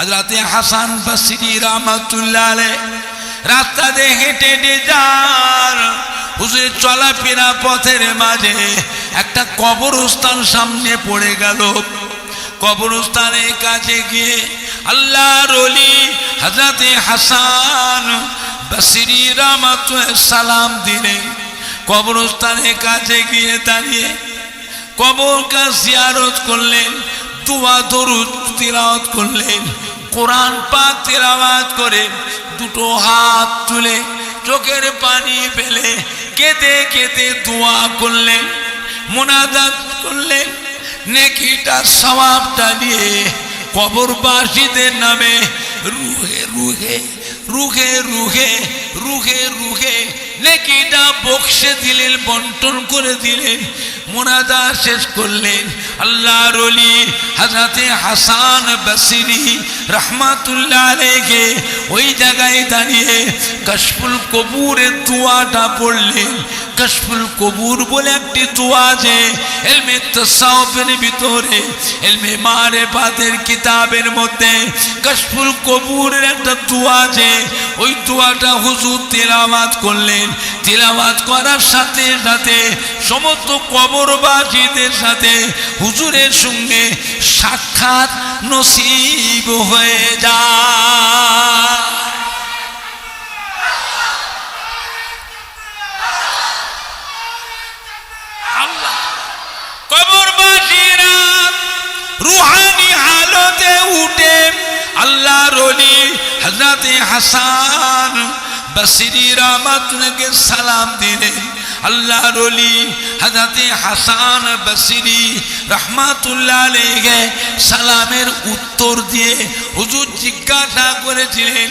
হযরতে হাসান বসরি রাহমাতুল্লাহ আলাইহি রাস্তা দিয়ে হেঁটে হেঁটে যান। হুজুরের চলাফেরা পথের মাঝে একটা কবরস্থান সামনে পড়ে গেল। কবরস্থানের কাছে গিয়ে আল্লাহর ওলি হযরতে হাসান বসরি রাহমাতুল্লাহ সালাম দিলেন। কবরস্থানের কাছে গিয়ে দাঁড়িয়ে কবরকে জিয়ারত করলেন, দুআ দরুদ তিলাওয়াত করলেন, কোরআন পাক তিলাওয়াত করে দুটো হাত তুলে চোখের পানি ফেলে কেঁদে কেঁদে দোয়া করলেন, মুনাজাত করলেন। নেকিটা সওয়াবটা দিয়ে কবরবাসীদের নামে রুহে রুহে রুহে রুহে রুহে রুহে নেকিটা বক্সে দিলেন, বন্টন করে দিলেন। মুনাজাত শেষ করলেন। আল্লাহর ওলি হযরতে হাসান বসরি রাহমাতুল্লাহ আলাইহি ওই জায়গায় দাঁড়িয়ে কাশফুল কবুরের দোয়াটা পড়লেন। কাশফুল কবুর বলে একটি দোয়া আছে ইলমে তাসাউফের ভিতরে, ইলমে মারিফাতের কিতাবের মধ্যে কাশফুল কবুরের একটা দোয়া আছে। ওই দোয়াটা হুজুর তিলাওয়াত করলেন। তিলাওয়াত করার সাথে সাথে সমস্ত কবরবাসীদের সাথে হুজুরের সঙ্গে সাক্ষাৎ নসিব হয়ে যায়। আল্লাহ কবরবাসীরা রুহানি হালতে উঠে আল্লাহর ওলি হযরতে হাসান বসরি রাহমাতুল্লাহকে সালাম দিলেন। আল্লাহর ওলি হযরতে হাসান বসরি রাহমাতুল্লাহ আলাইহি সালামের উত্তর দিয়ে হুজুর জিজ্ঞাসা করেছিলেন,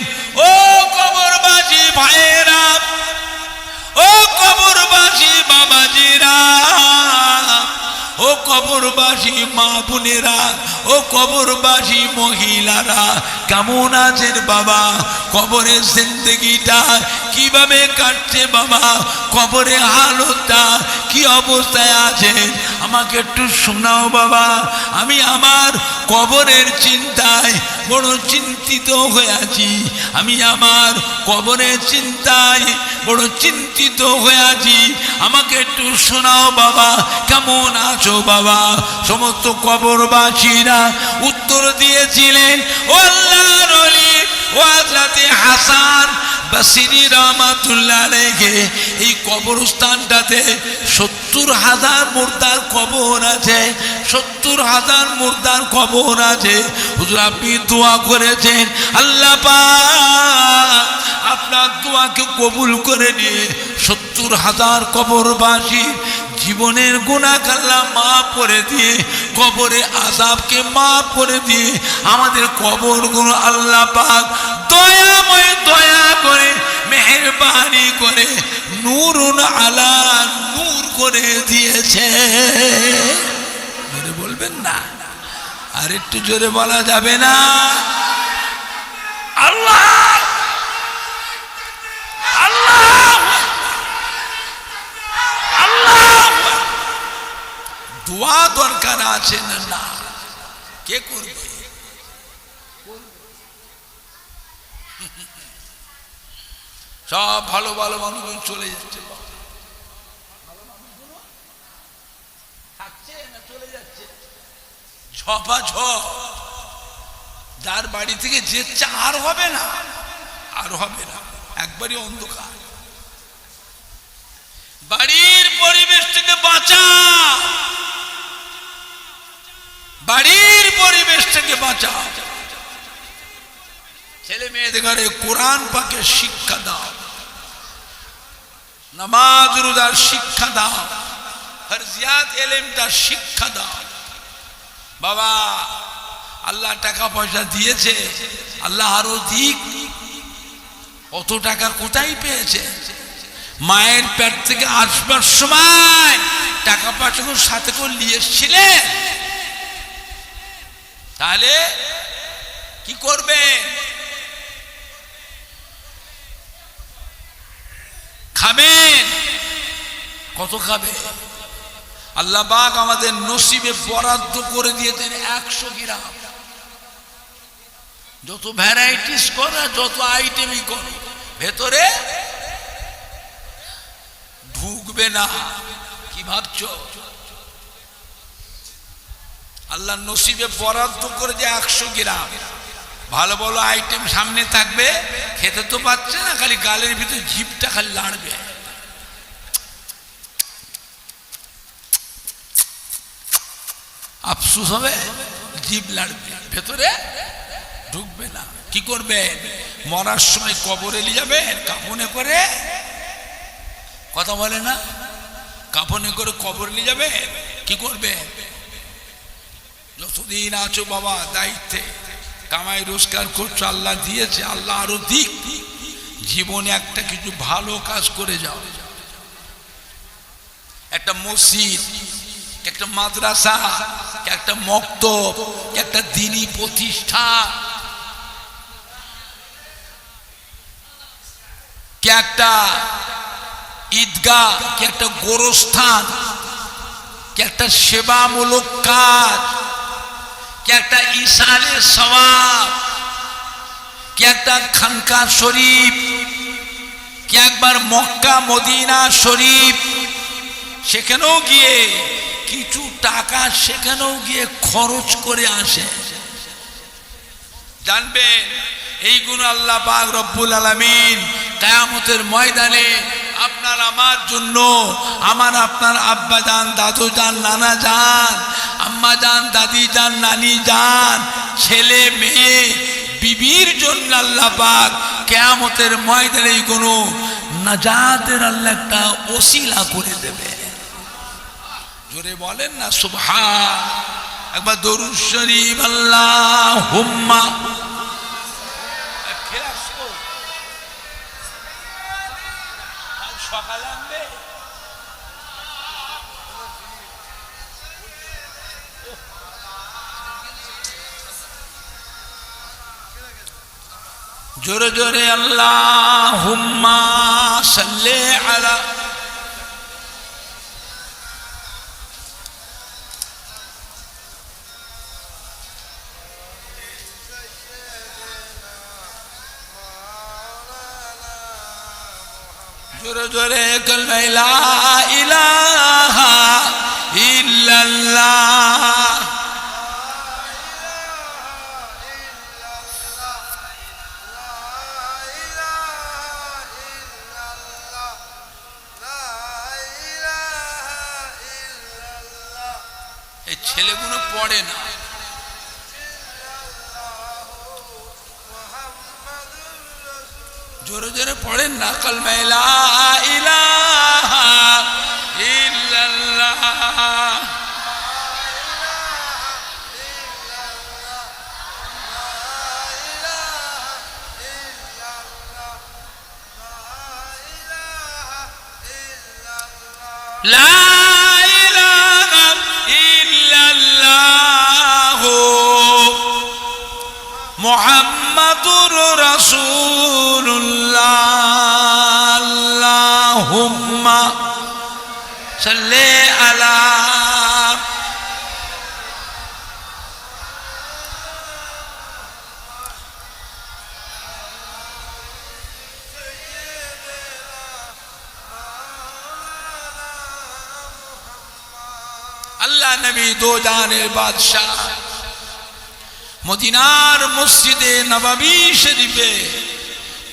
ও কবরবাসী ভাইয়েরা, ও কবরবাসী বাবাজিরা, ও কবরবাসী মা বোনেরা, ও কবরবাসী মহিলারা, কেমন আছেন বাবা? কবরের জিন্দেগিটা কিভাবে কাটছে বাবা? কবরে হালতটা কি অবস্থায় আছেন আমাকে একটু শোনাও বাবা। আমি আমার কবরের চিন্তায় বড় চিন্তিত হয়ে আছি। আমি আমার কবরের চিন্তায় বড় চিন্তিত হয়ে আছি, আমাকে একটু শোনাও বাবা, কেমন আছো বাবা? সমস্ত কবরবাসীরা উত্তর দিয়েছিলেন, ও আল্লাহর ওলি ও হযরতে হাসান বসরি রাহমাতুল্লাহ আলাইহি এই কবরস্থানটাতে ৭০,০০০ মুর্দার কবর আছে, ৭০,০০০ মুর্দার কবর আছে। হুজুর আপনি দোয়া করেছেন, আল্লাহ পাক আপনার দোয়াকে কবুল করে নিয়ে ৭০,০০০ কবরবাসী জীবনের গুনাহ আল্লাহ মাফ করে দিয়ে, কবরে আযাবকে মাফ করে দিয়ে আমাদের কবরগুলো আল্লাহ পাক দয়াময় দয়া করে মেহেরবানি করে নূরুন আলা নূর করে দিয়েছে। জোরে বলবেন না? আর একটু জোরে বলা যাবে না? আল্লাহ আল্লাহ আল্লাহ দোয়া দরকার আছে না? না, কে করবে? সব ভালো ভালো মানুষজন চলে যাচ্ছে, থাকছে না চলে যাচ্ছে। ঝপা ঝপ যার বাড়ি থেকে যেচ্ছে আর হবে না, আর হবে না, একবারই অন্ধকার। বাড়ির পরিবেশ থেকে বাঁচা, বাড়ির পরিবেশ থেকে বাঁচা। ছেলে মেয়েদের ঘরে কোরআন পাকের শিক্ষা দাও, নামাজ রোজার শিক্ষা দাও, ফরজিয়াত ইলমটার শিক্ষা দাও। বাবা আল্লাহ টাকা পয়সা দিয়েছে, আল্লাহ আরো দিক। অত টাকা কোথায় পেয়েছে? মায়ের পেট থেকে আসবার সময় টাকা পয়সা সাথে করে নিয়ে এসেছিলেন, তাহলে কি করবে? খাবেন, কত খাবে? আল্লাহ পাক আমাদের নসিবে বরাদ্দ করে দিয়েছেন 100 গ্রাম। যত ভ্যারাইটিস করা, যত আইটেমই করো, ভেতরে ঢুকবে না। কি ভাবছো? আল্লাহ নসিবে বরাদ্দ করে যে 100 গ্রাম ভালো ভালো আইটেম সামনে থাকবে, খেতে তো পাচ্ছে না, খালি গালের ভিতরে জিভটা খালি লাড়বে। আফসোস হবে, জিভ লাড়বে, ভেতরে ঢুকবে না। কি করবে? মরার সময় কবরে নিয়ে যাবেন কাফনে করে, কথা বলে না, কাফনে করে কবরে নিয়ে যাবে। কি করবে? যতদিন আছো বাবা দায়িত্বে, কামাই রোজগার করছো, আল্লাহ দিয়েছে, আল্লাহ আরো দিক, জীবনে একটা কিছু ভালো কাজ করে যাও। একটা মসজিদ, একটা মাদ্রাসা, একটা মক্তব, একটা দ্বীনি প্রতিষ্ঠান, কে একটা ঈদগাহ, কে একটা গোরস্থান, কে একটা সেবামূলক কাজ, কে একটা ইসালে সওয়াব, কে একটা খানকা শরীফ, কে একবার মক্কা মদিনা শরীফ, সেখানেও গিয়ে কিছু টাকা সেখানেও গিয়ে খরচ করে আসে। জানবেন এইগুলো আল্লাহ পাক রব্বুল আলামিন কিয়ামতের ময়দানে আপনার আমার জন্য, আমার আপনার আব্বা জান, দাদু জান, নানা জান, আম্মা জান, দাদি জান, নানি জান, ছেলে মেয়ে, বিবির জন্য আল্লাহ পাক কিয়ামতের ময়দানে কোনো নাজাতের আল্লাহ একটা ওসিলা করে দেবে। জোরে বলেন না সুবহান। একবার দরুদ শরীফ আল্লাহুম্মা। সকালে আনবে জোরে জোরে আল্লাহুম্মা সাল্লি আলা। জোরে জোরে কালমা লা ইলাহা ইল্লাল্লাহ। এই ছেলেগুলো পড়ে না, জোরে জোরে পড়েন না কালমা লা ইলাহা ইল্লাল্লাহ। লা ইলাহা ইল্লাল্লাহ মুহাম্মাদুর রাসূলুল্লাহ। আল্লাহুম্মা সাল্লি আলা। আল্লাহ নবী দো জানের বাদশাহ মদিনার মসজিদে নববী শরীফে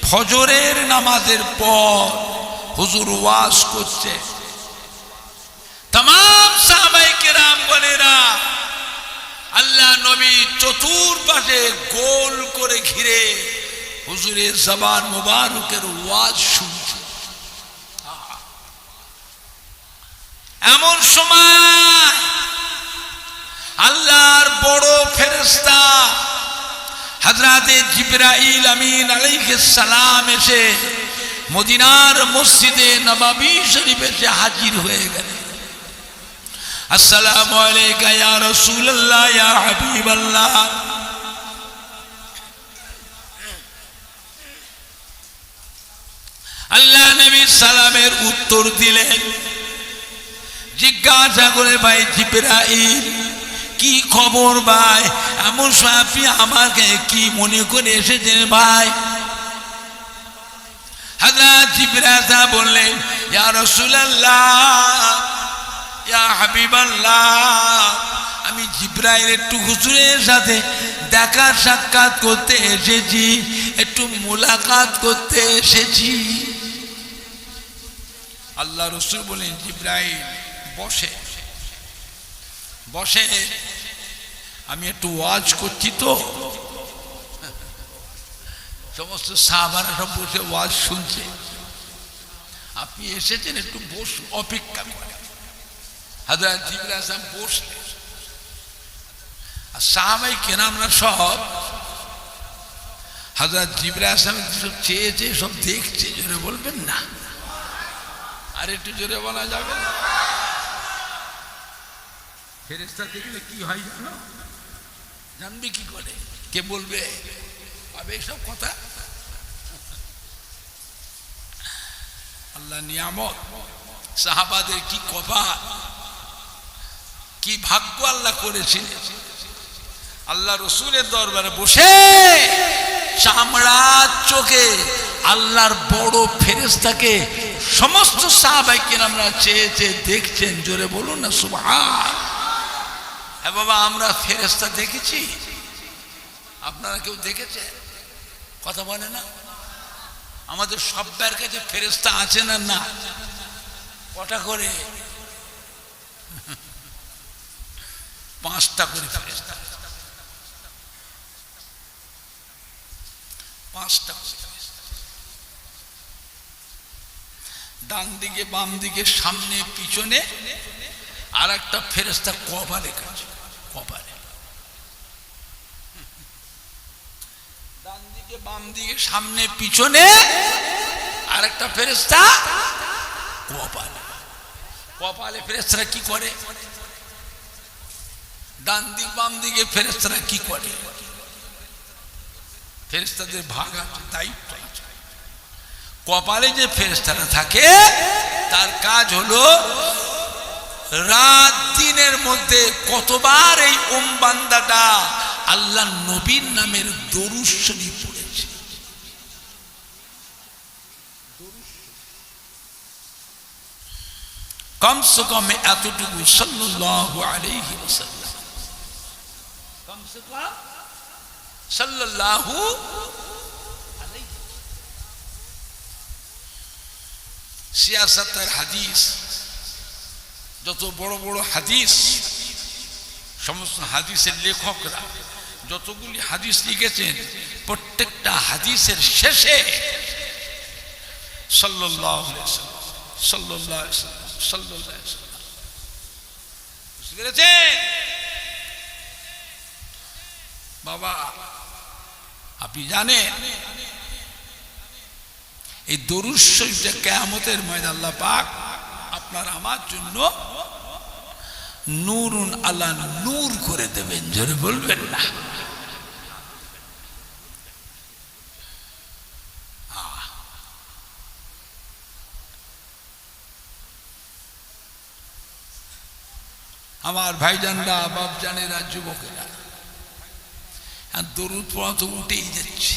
ফজরের নামাজের পর হুজুর ওয়াজ করছে। तमाम সাহাবায়ে কেরাম গণেরা আল্লাহ নবী চতুর্পাশে গোল করে ঘিরে হুজুরের জবান মুবারকের ওয়াজ শুনছে। এমন সময় আল্লাহর বড় ফেরেশতা হযরতে জিবরাইল আমিন আলাইহিস সালাম এসে মদিনার মসজিদে নববী শরীফে এসে হাজির হয়ে গেলেন। আসসালামু আলাইকা ইয়া রাসূলুল্লাহ ইয়া হাবিবাল্লাহ। আল্লাহ নবী সালামের উত্তর দিলেন। জিজ্ঞাসা করে ভাই জিবরাইল কি খবর ভাই? এমন সময় আপনি আমাকে কি মনে করে এসেছেন ভাই? হযরত জিবরাইল বললেন, ইয়া রাসূলুল্লাহ, ইয়া হাবিবাল্লাহ, আমি জিবরাইল একটু হুজুরের সাথে দেখা সাক্ষাৎ করতে এসেছি, একটু মোলাকাত করতে এসেছি। আল্লাহ রাসূল বলেন, জিবরাইল বসে বসে, আমি একটু ওয়াজ করছি তো। সমস্ত সাহাবারা সব বসে ওয়াজ শুনছে, আপনি এসেছেন, একটু বস, অপেক্ষা করেন। হযরত জিবরাইল বসলেন, আর সাহাবায়ে কেরামরা সব হযরত জিবরাইল সব চেয়ে চেয়ে সব দেখছে। জোরে বলবেন না? আর একটু জোরে বলা যাবে না? ফেরেশতা দেখলে কি হয় জানো? জানবে কি করে? কে বলবে? আবে সব কথা আল্লাহ নিয়ামত, সাহাবাদের কি কপাল, কি ভাগ্য আল্লাহ করেছিলেন। আল্লাহ রসুলের দরবারে বসে চামড়ার চোখে আল্লাহর বড় ফেরেশতাকে সমস্ত সাহাবায়ে কেরামরা চেয়ে চেয়ে দেখছেন। জোরে বলুন না সুবহান। হ্যাঁ বাবা, আমরা ফেরেশতা দেখেছি, আপনারা কেউ দেখেছেন? কথা বলে না? আমাদের সবার কাছে ফেরেশতা আছে না? না। কটা করে? 5টা করে ফেরেশতা, 5টা। ডান দিকে, বাম দিকে, সামনে, পিছনে, আর একটা ফেরেশতা কপালে কাজ, কপালে। ডান দিকে, বাম দিকে, সামনে, পিছনে, আর একটা ফেরেশতা কপালে। কপালে ফেরেশতারা কি করে? ডান দিক বাম দিকে ফেরেশতারা কি করে? ফেরেশতাদের ভাগ আছে, দায়িত্ব আছে। কপালে যে ফেরেশতারা থাকে তার কাজ হলো রাত দিনের মধ্যে কতবার এই বান্দাটা আল্লাহ নবীর নামের দরুদ শরীফ পড়েছে। কমসে কম এতটুকু সাল্লাল্লাহু আলাইহি ওয়াসাল্লাম, কমসে কম সাল্লাল্লাহু আলাইহি। সিয়াসাতের হাদিস, যত বড় বড় হাদিস, সমস্ত হাদিসের লেখকরা যতগুলি হাদিস লিখেছেন, প্রত্যেকটা হাদিসের শেষে সাল্লাল্লাহু আলাইহি ওয়াসাল্লাম, সাল্লাল্লাহু আলাইহি ওয়াসাল্লাম, সাল্লাল্লাহু আলাইহি ওয়াসাল্লাম। বুঝতে পেরেছেন বাবা? আপনি জানেন এই দরুদ শরীফটা কিয়ামতের ময়দানে আল্লাহ পাক আপনার আমার জন্য নূরুন আলা নূর করে দেবেন। জোরে বলবেন না? আমার ভাইজানরা, বাপজানেরা, যুবকেরা, দরুদ পড়া তো উঠেই যাচ্ছে।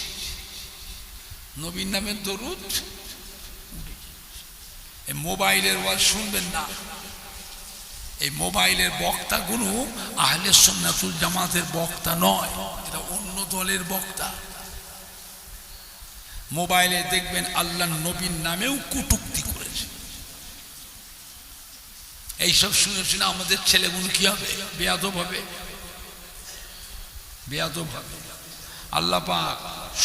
নবীর নামের দরুদ এই মোবাইলের ওয়াজ শুনবেন না। এই মোবাইলের বক্তাগুলো আহলে সুন্নাতুল জামাতের বক্তা নয়, এটা অন্য দলের বক্তা। মোবাইলে দেখবেন আল্লাহ নবীর নামেও কটূক্তি করেছে। এইসব শুনে শুনে আমাদের ছেলেগুলো কি হবে? বেয়াদব হবে, বেয়াদব হবে। আল্লাহ পাক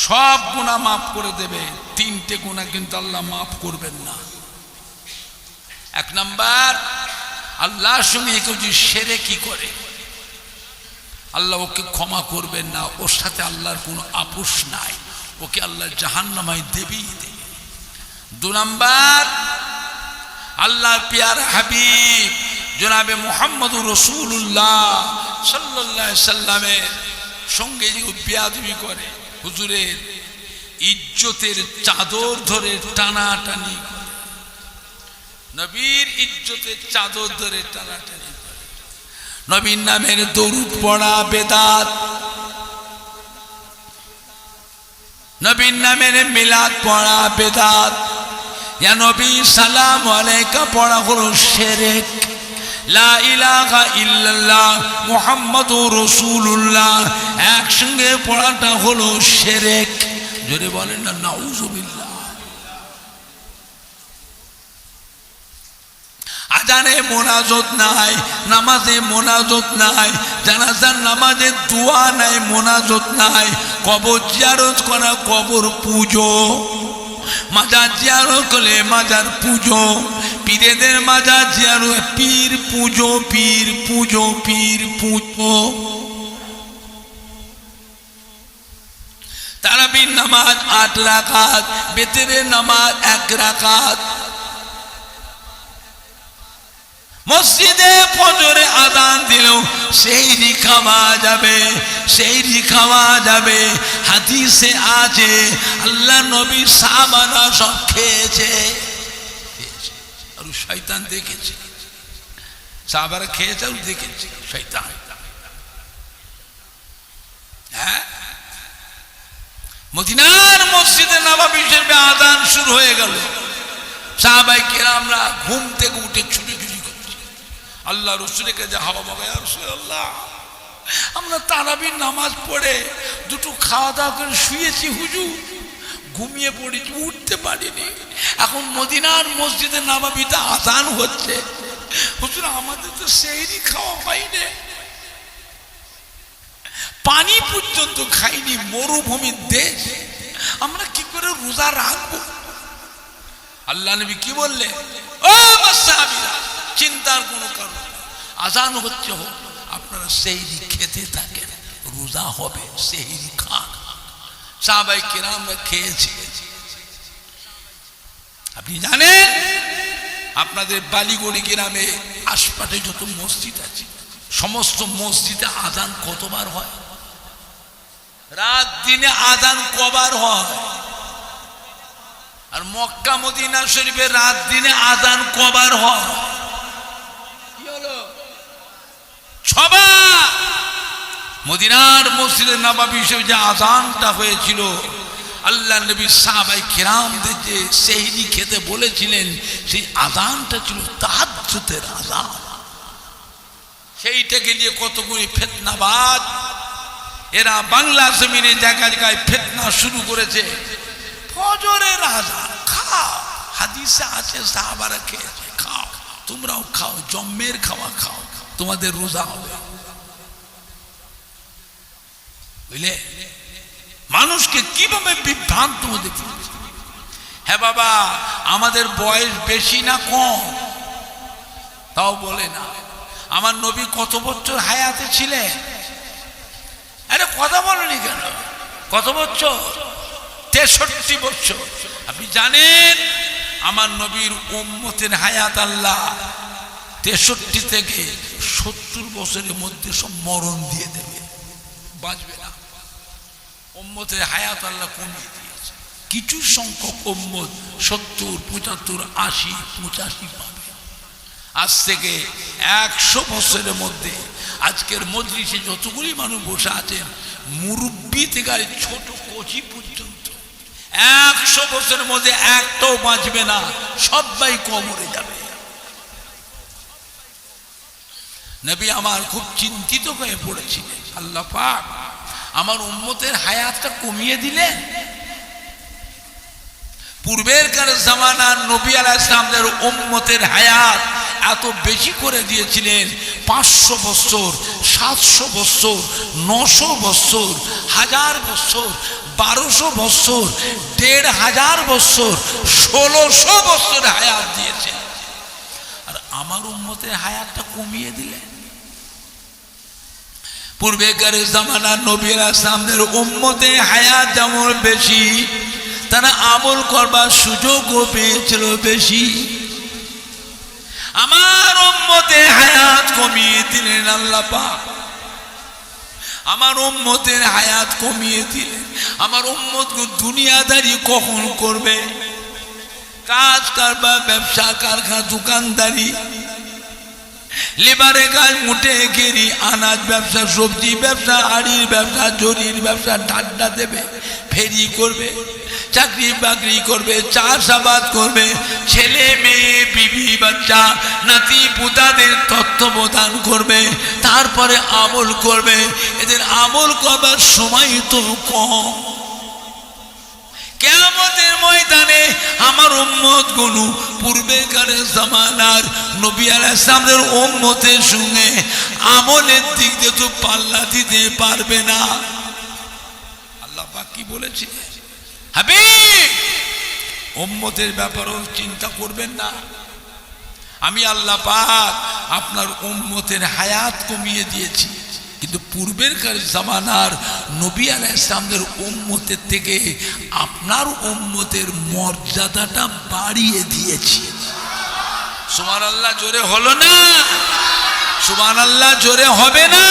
সব গুনাহ মাফ করে দেবে, 3টে গুনাহ কিন্তু আল্লাহ মাফ করবেন না। 1 নাম্বার, আল্লাহর সঙ্গে কেউ যদি শিরকি করে আল্লাহ ওকে ক্ষমা করবেন না, ওর সাথে আল্লাহর কোনো আপোষ নাই, ওকে আল্লাহ জাহান্নামায় দেবেই দেবে। 2 নাম্বার, আল্লাহর প্যারা হাবিব জনাবে মুহাম্মদুর রাসূলুল্লাহ সাল্লাল্লাহু আলাইহি সাল্লামের সঙ্গে যে বেয়াদবি করে, হুজুরের ইজ্জতের চাদর ধরে টানাটানি করে, নবীর ইজ্জতের চাদর ধরে টানাটানি করে, নবীর নামের দরুদ পড়া বেদাত, নবীর নামের মিলাদ পড়া বেদাত, ইয়া নবী সালাম আলাইকা পড়া হলো শিরক। লা ইলাহা ইল্লাল্লাহ মুহাম্মাদুর রাসূলুল্লাহ একসঙ্গে পড়াটা হলো শিরক। জোরে বলেন না নাউযুবিল্লাহ। আজানে মোনাজাত নাই, নামাজে মোনাজাত নাই, জানাজার নামাজে দোয়া নাই, মোনাজাত নাই, কবর জিয়ারত করা কবর পুজো, মাজার জিয়ারত করলে মাজার পুজো, পীরেদের মাজার জিয়ারত পীর পুজো, পীর পুজো, পীর পুজো। তারাবির নামাজ 8 রাকাত, বেতেরের নামাজ 1 রাকাত। মসজিদে ফজরে আযান দিলেও সেহরি খাওয়া যাবে, সেহরি খাওয়া যাবে। হাদিসে আছে আল্লাহ নবী সাহাবারা সব খেয়েছে, আর শয়তান দেখেছে, সাহাবারা খেয়েছে আর দেখেছে শয়তান। হ্যাঁ, মদিনার মসজিদে নববী শরীফে আযান শুরু হয়ে গেল। সাহাবায়ে কেরামরা ঘুম থেকে উঠে ছুটে আল্লাহ রসুলের কাছে হাওয়া বাবা, ইয়া রাসূলুল্লাহ আমরা তারাবির নামাজ পড়ে দুটো খাওয়া দাওয়া করে শুয়েছি হুজুর, ঘুমিয়ে পড়েছি, উঠতে পারিনি। এখন মদিনার মসজিদে নববীতে আযান হচ্ছে, হুজুর আমাদের তো সেহরি খাওয়া হয়নি, পানি পর্যন্ত খাইনি, মরুভূমির দেশ, আমরা কি করে রোজা রাখবো? আল্লাহ নবী কি বললেন, ও সাহাবীরা চিন্তার কোনো কারণ, আযান হচ্ছে হোক, আপনারা সেহরি খেতে থাকেন, রোজা হবে, সেহরি খান। সাহাবায়ে কেরামরা খেয়েছে। আপনি জানেন আপনাদের বালিগড়ি গ্রামে আশপাশে যত মসজিদ আছে সমস্ত মসজিদে আযান কতবার হয়? রাত দিনে আযান কবার হয়? আর মক্কা মদিনা শরীফে রাত দিনে আযান কবার হয়? কি হলো? 6 বার। মদিনার মসজিদে নববী শরীফে যে আযানটা হয়েছিল, আল্লাহ নবী সাহাবায়ে কেরামদের যে সেহরি খেতে বলেছিলেন, সেই আযানটা ছিল তাহাজ্জুদের আযান। সেইটাকে নিয়ে কতগুলি ফিতনাবাজ এরা বাংলা জমিনে জায়গায় জায়গায় ফিতনা শুরু করেছে। ফজরের আযান খাও, হাদিসে আছে সাহাবারা খেয়েছে, খাও, তোমরাও খাও, জম্মের খাওয়া খাও, তোমাদের রোজা হবে। বুঝলে মানুষকে কিভাবে বিভ্রান্ত হতে দিচ্ছে? হ্যাঁ বাবা, আমাদের বয়স বেশি না কম তাও বলে না। আমার নবী কত বছর হায়াতে ছিলেন? আরে কথা বলেনি কেন? কত বছর? 63 বছর। আপনি জানেন আমার নবীর উম্মতের হায়াত আল্লাহ 63 থেকে 70 বছরের মধ্যে সব মরণ দিয়ে দেবে, বাঁচবে না। উম্মতের হায়াত আল্লাহ কমিয়ে দিয়েছে। কিছু সংখ্যক উম্মত 70, 75, 80, 85 পাবে। আজ থেকে 100 বছরের মধ্যে আজকের মজলিসে যতগুলি মানুষ বসে আছেন, মুরব্বী থেকে ছোট কচি পর্যন্ত 100 বছরের মধ্যে একটাও বাঁচবে না, সবাই কবরে যাবে। নবী আমার খুব চিন্তিত হয়ে পড়েছিলেন, আল্লাহ পাক আমার উম্মতের হায়াতটা কমিয়ে দিলেন। পূর্বের কার জামানার নবী আলাইহিস সালামের উম্মতের হায়াত এত বেশি করে দিয়েছিলেন, 500 বছর, 700 বছর, 900 বছর, 1000 বছর, 1200 বছর, 1500 বছর, 1600 বছর হায়াত দিয়েছেন। আর আমার উম্মতের হায়াতটা কমিয়ে দিলেন। পূর্বেকার জামানার নবী আলাইহিস সালামের উম্মতের হায়াত যেমন বেশি, তারা আমল করবার সুযোগও পেয়েছিল বেশি। আমার উম্মতের হায়াত কমিয়ে দিলেন আল্লাহ পাক। আমার উম্মতের হায়াত কমিয়ে দিলেন। আমার উম্মতকে দুনিয়াদারি কখন করবে? কাজ কারবার, ব্যবসা, কারখানা, দোকানদারি, লেবারে কাজ, মুটে গেরি, আনাজ ব্যবসা, সবজি ব্যবসা, হাড়ির ব্যবসা, জরির ব্যবসা, ঠান্ডা দেবে, ফেরি করবে, চাকরি বাকরি করবে, চাষাবাদ করবে, ছেলে মেয়ে বিবি বাচ্চা নাতি পুতাদের তত্ত্বাবধান করবে, তারপরে আমল করবে। এদের আমল করবার সময় তো কম। কিয়ামতের ময়দানে আমার উম্মত গুলো পূর্বেকার জামানার নবী আলাইহিস সালামের উম্মতের সঙ্গে আমলের দিক দিয়ে তো পাল্লা দিতে পারবে না। আল্লাহ পাক কি বলেছে? হাবিব, উম্মতের ব্যাপারেও চিন্তা করবেন না। আমি আল্লাহ পাক আপনার উম্মতের হায়াত কমিয়ে দিয়েছি, কিন্তু পূর্বেরকার জামানার নবী আলাইহিস সালামের উম্মতের থেকে আপনার উম্মতের মর্যাদাটা বাড়িয়ে দিয়েছি। সুবহানাল্লাহ জোরে হলো না? সুবহানাল্লাহ জোরে হবে না?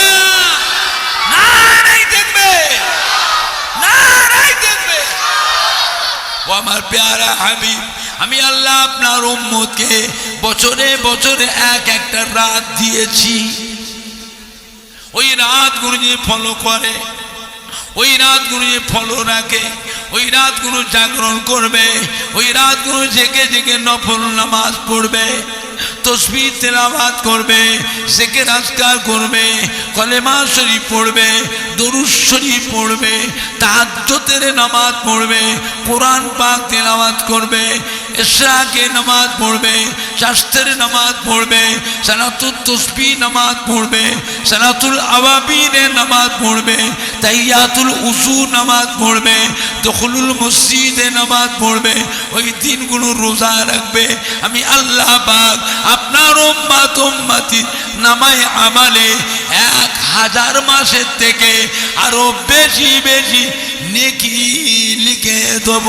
নারায়ে দেখবে, নারায়ে দেখবে। ও আমার প্যারা হাবিব, আমি আল্লাহ আপনার উম্মতকে বছরে বছরে এক একটা রাত দিয়েছি। ওই রাতগুলো যে ফলো করে, ওই রাতগুলো যে ফলো রাখে, ওই রাতগুলো জাগরণ করবে, ওই রাতগুলো জেগে জেগে নফল নামাজ পড়বে, তসবিহ তেলাওয়াত করবে, জিকির আজকার করবে, কলেমা শরীফ পড়বে, দরুদ শরীফ পড়বে, তাহাজ্জুদের নামাজ পড়বে, কোরআন পাক তেলাওয়াত করবে, ইশরাকের নামাজ পড়বে, শাস্ত্রের নামাজ পড়বে, সালাতুত তাসবিহ নামাজ পড়বে, সালাতুল আওয়াবিনের নামাজ পড়বে, তাহিয়াতুল উযু নামাজ পড়বে, দুখুলুল মসজিদে নামাজ পড়বে, ওই দিনগুলো রোজা রাখবে। আমি আল্লাহ পাক আপনার উম্মত উম্মতি নামায়ে আমালে 1000 মাসের থেকে আরো বেশি বেশি নেকি লিখে দেব।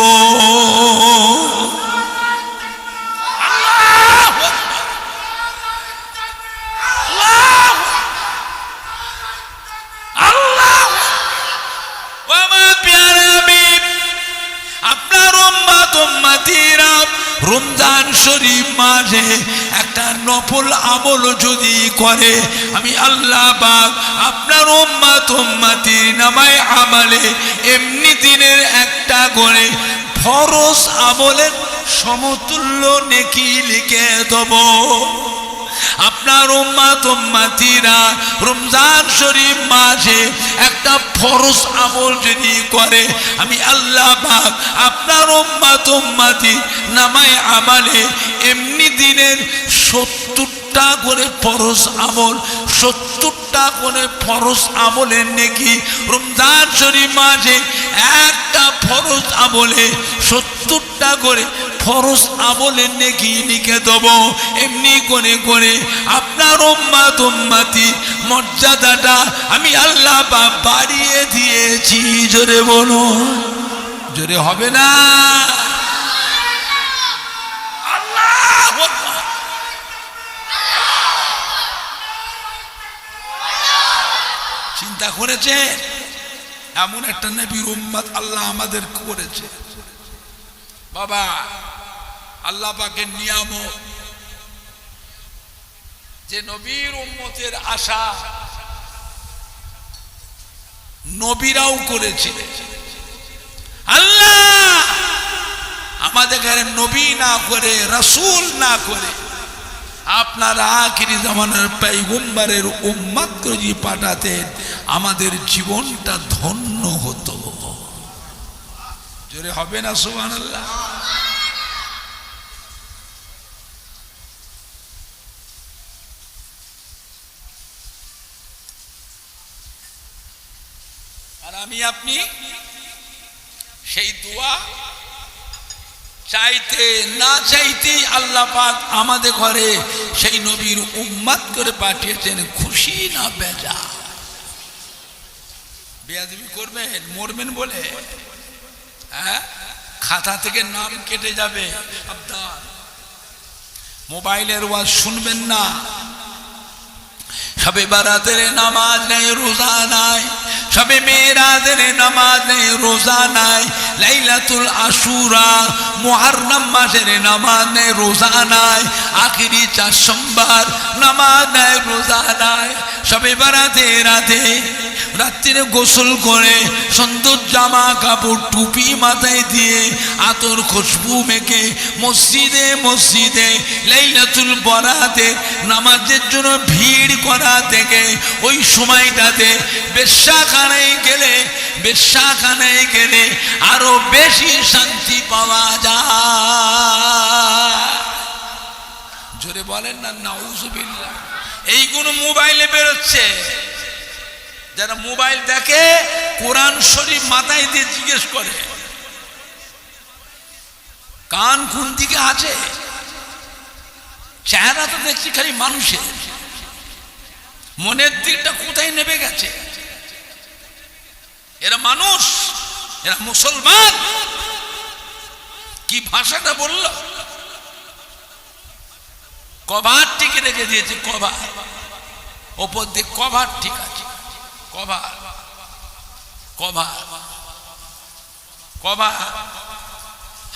রমজান শরীফ মাঝে একটা নফল আমল যদি করে, আমি আল্লাহ পাক আপনার উম্মত উম্মতির নামায়ে আমালে এমনি দিনের একটা করে ফরজ আমলের সমতুল্য নেকি লিখে দেব। আপনার উম্মত উম্মতিরা রমজান শরীফ মাঝে একটা ফরজ আমল যদি করে, আমি আল্লাহ পাক আপনার উম্মত উম্মতি নামায়ে আমালে এমনি দিনের 70টা করে ফরজ আমল, 70টা করে ফরজ আমলের নেকি রমজান শরীফ মাঝে একটা ফরজ আমলে 70টা করে ফরজ আমলের নেকি লিখে দেব। এমনি করে করে আপনার উম্মত উম্মতি মর্যাদাটা আমি আল্লাহ পাক বাড়িয়ে দিয়েছি। জোরে বলো, জোরে হবে না? আল্লাহু আকবার। চিন্তা করেছে এমন একটা নবীর উম্মত আল্লাহ আমাদের করেছে। বাবা, আল্লাহ পাকের নিয়ামত যে নবীর উম্মতের আশা নবীরাও করেছিল। আল্লাহ আমাদের ঘরে নবী না করে, রাসূল না করে আপনার আখিরি জামানার পয়গম্বরের উম্মত করে যদি পাঠাতেন, আমাদের জীবনটা ধন্য হতো। জোরে হবে না সুবহানাল্লাহ? আর আমি আপনি সেই দোয়া চাইতে না চাইতেই আল্লাহ পাক আমাদের ঘরে সেই নবীর উম্মত করে পাঠিয়েছেন। খুশি না বেজা? বেয়াদবি করবেন, মরবেন বলে হ্যাঁ, খাতা থেকে নাম কেটে যাবে। সাবধান, মোবাইলের ওয়াজ শুনবেন না। শবে বারাতের নামাজ নাই, রোজা নাই, শবে মেরাজের নামাজ নেই, রোজা নাই, লাইলাতুল আশুরা মুহররম মাসের নামাজ নেই, রোজা নাই, আখিরি 4 সোমবার নামাজ নাই, রোজা নাই। শবে বরাতে রাত্রিরে গোসল করে সুন্দর জামা কাপড় টুপি মাথায় দিয়ে আতর খুশবু মেখে মসজিদে লাইলাতুল বরাতে নামাজের জন্য ভিড় করা থেকে ওই সময়টাতে বেশ্যাখানায় গেলে আরো বেশি শান্তি পাওয়া যায়। জোরে বলেন না নাউজুবিল্লাহ। এইগুলো মোবাইলে বেরোচ্ছে, যারা মোবাইল দেখে কোরআন শরীফ মাথায় দিয়ে জিজ্ঞেস করে কান কোন দিকে আছে, চেহারা তো দেখছি খালি মানুষের, মনের দিকটা কোথায় নেমে গেছে। এরা মানুষ, এরা মুসলমান। কি ভাষাটা বলল, কভার টিকে রেখে দিয়েছে, কভার ওপর দিয়ে কভার ঠিক আছে, কভার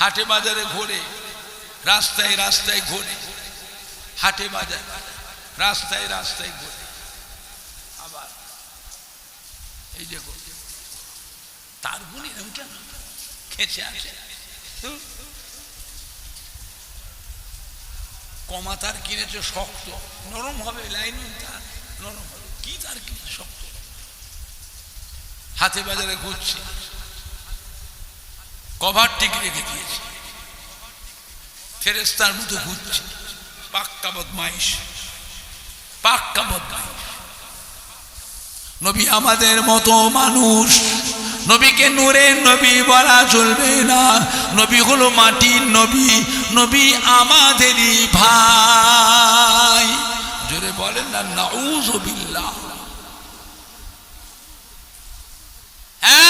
হাটে বাজারে ঘোরে, রাস্তায় ঘোরে, হাটে বাজার রাস্তায় ঘোরে। আবার এই যে তার গুলি কেন খেঁচে আছে, কমা তার কিনেছে শক্ত, নরম হবে, লাইন তার নরম হবে, কি তার কিনেছে শক্ত, হাতে বাজারে ঘুরছে, কভার ঠিক রেখে দিয়েছে, ফেরেশতার মতো ঘুরছে, পাক্কা বদমাইশ। নবী আমাদের মতো মানুষ, নবীকে নূরের নবী বলা চলবে না, নবী হলো মাটির নবী, নবী আমাদেরই ভাই। জোরে বলেন না নাউজুবিল্লাহ।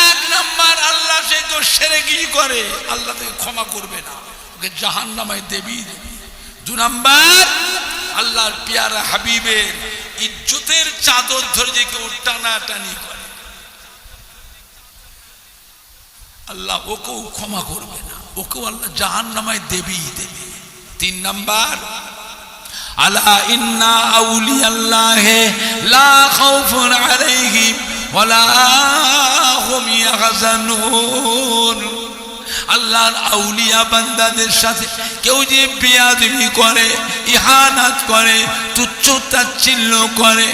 এক নাম্বার আল্লাহ সে তো শিরকি করে, আল্লাহ তাকে ক্ষমা করবে না, ওকে জাহান্নামে দেবী। 2 নাম্বার আল্লাহর পেয়ারা হাবিবের ইজ্জতের চাদর ধরে যে কেউ টানাটানি করে, আল্লাহ ওকেও ক্ষমা করবে না, ওকেও আল্লাহ জাহান্নামে দেবী। 3 নাম্বার আলা ইন্না আউলিয়াল্লাহি লা খাউফুন আলাইহিম ওয়ালা হুম ইয়াহজানুন। আল্লাহর আউলিয়া বান্দাদের সাথে কেউ যে বেয়াদবি করে, ইহানাত করে, তুচ্ছ তাচ্ছিল্য করে,